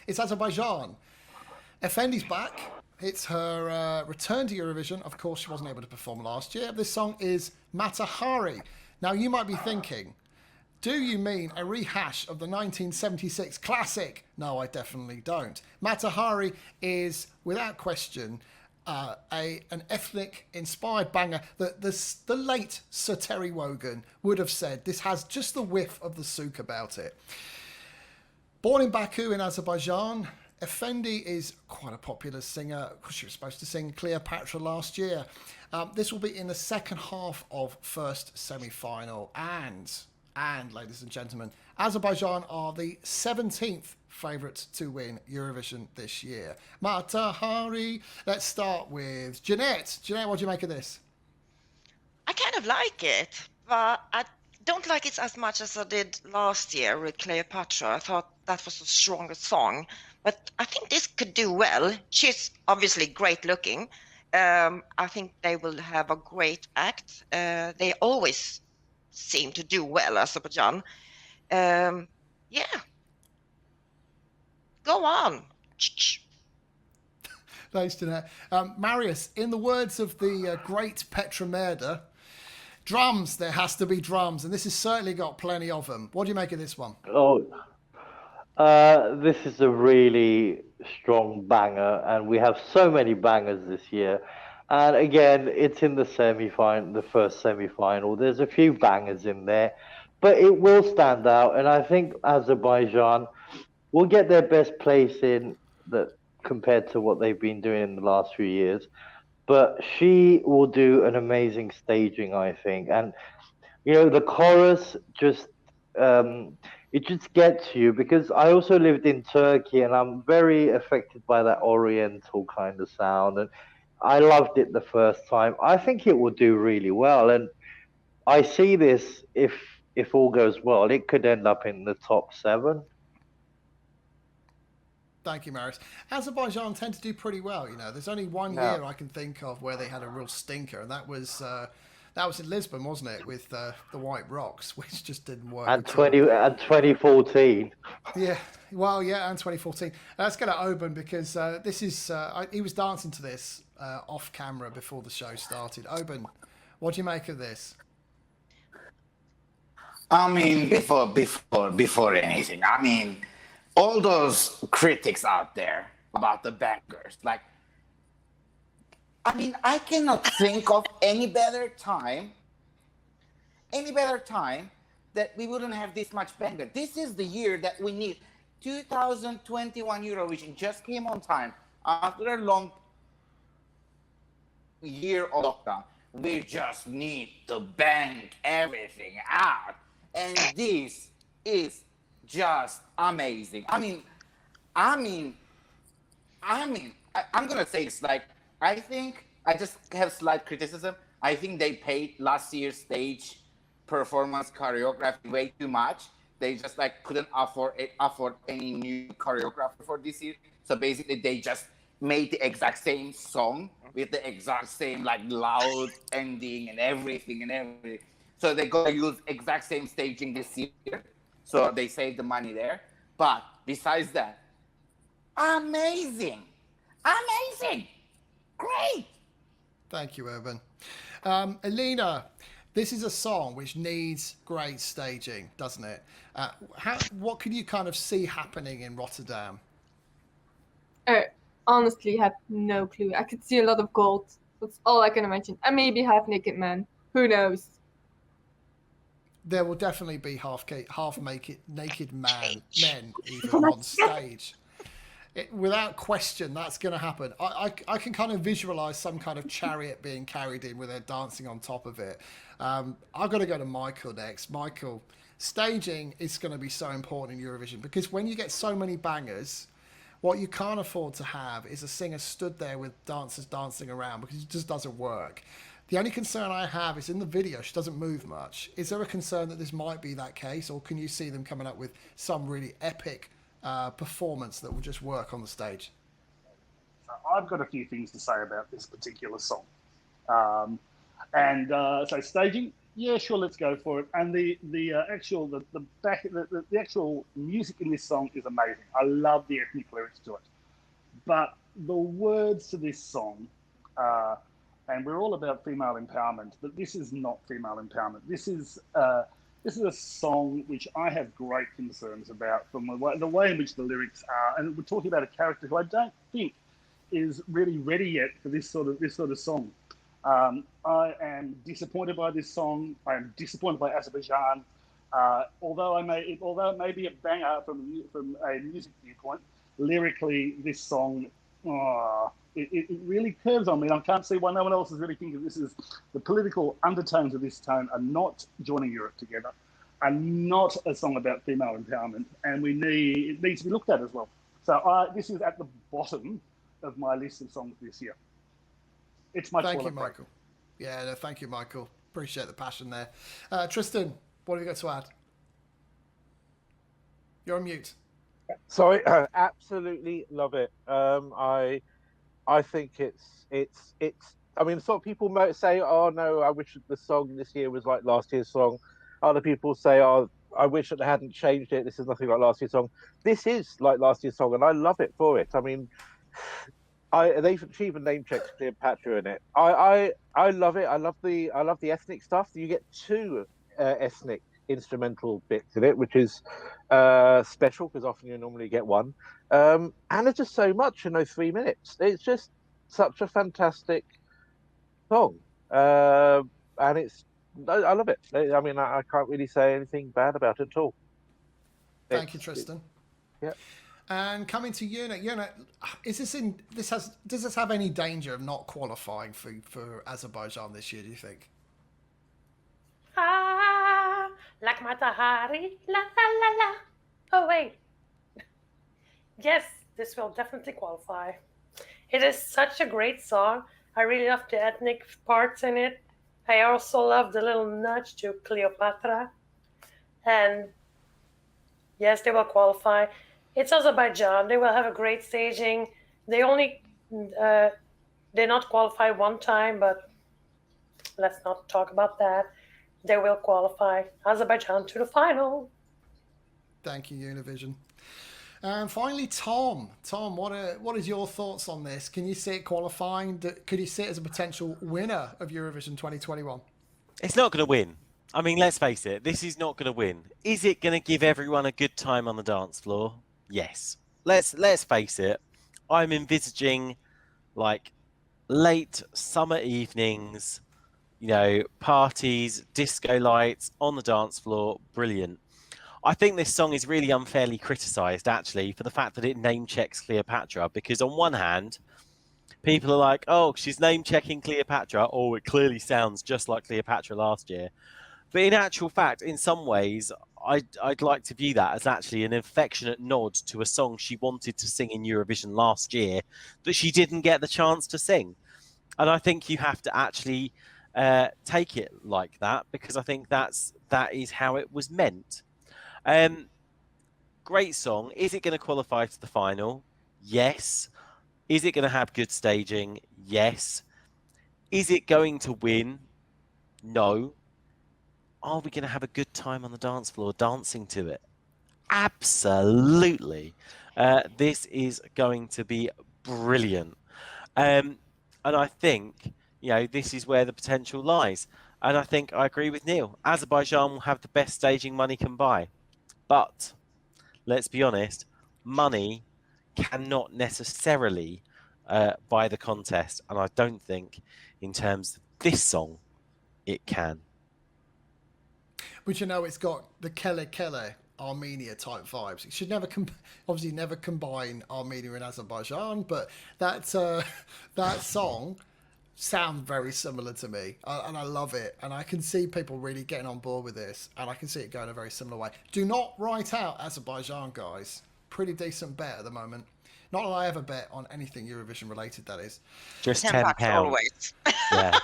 It's Azerbaijan. Efendi's back. It's her return to Eurovision. Of course, she wasn't able to perform last year. This song is Matahari. Now, you might be thinking, do you mean a rehash of the 1976 classic? No, I definitely don't. Matahari is, without question, an ethnic-inspired banger that the late Sir Terry Wogan would have said this has just the whiff of the souk about it. Born in Baku in Azerbaijan, Efendi is quite a popular singer. She was supposed to sing Cleopatra last year. This will be in the second half of first semi-final. And, ladies and gentlemen, Azerbaijan are the 17th favourites to win Eurovision this year. Matahari. Let's start with Jeanette. Jeanette, what do you make of this? I kind of like it, but I don't like it as much as I did last year with Cleopatra. I thought that was a stronger song, but I think this could do well. She's obviously great looking. I think they will have a great act. They always seem to do well, Azerbaijan. Yeah. Go on. Thanks, Jeanette. Marius, in the words of the great Petra Merde, drums, there has to be drums, and this has certainly got plenty of them. What do you make of this one? Oh, this is a really strong banger, and we have so many bangers this year. And again, it's in the semi-final, the first semi-final. There's a few bangers in there, but it will stand out. And I think Azerbaijan will get their best place in that compared to what they've been doing in the last few years. But she will do an amazing staging, I think. And you know, the chorus just it just gets you, because I also lived in Turkey and I'm very affected by that Oriental kind of sound, and I loved it the first time. I think it will do really well, and I see this, if all goes well, it could end up in the top 7. Thank you, Marius. Azerbaijan tend to do pretty well. You know, there's only one year I can think of where they had a real stinker, and that was in Lisbon, wasn't it, with the White Rocks, which just didn't work. And 2014. Yeah, well, yeah, and 2014. Let's go to Oban, because this is he was dancing to this off camera before the show started. Oban, what do you make of this? I mean, before anything, I mean, all those critics out there about the bangers, like, I mean, I cannot think of any better time that we wouldn't have this much banger. This is the year that we need. 2021 Eurovision just came on time after a long year of lockdown. We just need to bang everything out, and this is just amazing. I'm gonna say it's like, I think I just have slight criticism. I think they paid last year's stage performance choreography way too much. They just like couldn't afford any new choreographer for this year. So basically they just made the exact same song with the exact same like loud ending and everything. So they're gonna use exact same staging this year. So they saved the money there. But besides that, amazing. Great. Thank you, Urban. Elena, this is a song which needs great staging, doesn't it? What can you kind of see happening in Rotterdam? I honestly have no clue. I could see a lot of gold. That's all I can imagine. And maybe half-naked men. Who knows? There will definitely be naked men even on stage. Without question, that's going to happen. I can kind of visualize some kind of chariot being carried in with they're dancing on top of it. I've got to go to Michael next. Michael, staging is going to be so important in Eurovision, because when you get so many bangers, what you can't afford to have is a singer stood there with dancers dancing around, because it just doesn't work. The only concern I have is in the video, she doesn't move much. Is there a concern that this might be that case, or can you see them coming up with some really epic performance that will just work on the stage? I've got a few things to say about this particular song. So staging, Yeah, sure, let's go for it. And the actual the actual music in this song is amazing. I love the ethnic lyrics to it, but the words to this song, and we're all about female empowerment, but this is not female empowerment. This is a song which I have great concerns about from the way in which the lyrics are, and we're talking about a character who I don't think is really ready yet for this sort of song. I am disappointed by this song. I am disappointed by Azerbaijan. Although it may be a banger from a music viewpoint, lyrically this song, it really curves on me. And I can't see why no one else is really thinking this is the political undertones of this tone are not joining Europe together, and not a song about female empowerment. And it needs to be looked at as well. So this is at the bottom of my list of songs this year. It's my Thank you, Michael. Yeah, no, thank you, Michael. Appreciate the passion there. Tristan, what have you got to add? You're on mute. Sorry, absolutely love it. I think it's. I mean, sort of people might say, "Oh no, I wish the song this year was like last year's song." Other people say, "Oh, I wish that they hadn't changed it. This is nothing like last year's song." This is like last year's song, and I love it for it. I mean, she even name checked Cleopatra in it. I love it. I love the ethnic stuff. You get two ethnic instrumental bits in it, which is special because often you normally get one. And there's just so much in those 3 minutes. It's just such a fantastic song, and I love it. I mean, I can't really say anything bad about it at all. Thank you, Tristan. Yeah. And coming to Yuna, does this have any danger of not qualifying for Azerbaijan this year, do you think? Like Matahari, la la la la. Oh wait. Yes, this will definitely qualify. It is such a great song. I really love the ethnic parts in it. I also love the little nudge to Cleopatra. And yes, they will qualify. It's Azerbaijan. They will have a great staging. They only did not qualify one time, but let's not talk about that. They will qualify Azerbaijan to the final. Thank you, Univision. And finally, Tom. Tom, what is your thoughts on this? Can you see it qualifying? Could you see it as a potential winner of Eurovision 2021? It's not going to win. I mean, let's face it. This is not going to win. Is it going to give everyone a good time on the dance floor? Yes. Let's face it. I'm envisaging like late summer evenings, parties, disco lights on the dance floor. Brilliant. I think this song is really unfairly criticised, actually, for the fact that it name-checks Cleopatra, because on one hand, people are like, oh, she's name-checking Cleopatra. Oh, it clearly sounds just like Cleopatra last year. But in actual fact, in some ways, I'd like to view that as actually an affectionate nod to a song she wanted to sing in Eurovision last year that she didn't get the chance to sing. And I think you have to actually take it like that, because I think that is how it was meant. Great song. Is it going to qualify to the final? Yes. Is it going to have good staging? Yes. Is it going to win? No. Are we going to have a good time on the dance floor dancing to it? Absolutely. This is going to be brilliant. And I think, this is where the potential lies. And I think I agree with Neil. Azerbaijan will have the best staging money can buy. But let's be honest, money cannot necessarily buy the contest. And I don't think in terms of this song, it can. But it's got the Kele Kele Armenia type vibes. It should never obviously never combine Armenia and Azerbaijan, but that song sounds very similar to me, and I love it, and I can see people really getting on board with this, and I can see it going a very similar way. Do not write out Azerbaijan, guys. Pretty decent bet at the moment. Not that I ever bet on anything Eurovision related, that is. Just £10. always. Yeah.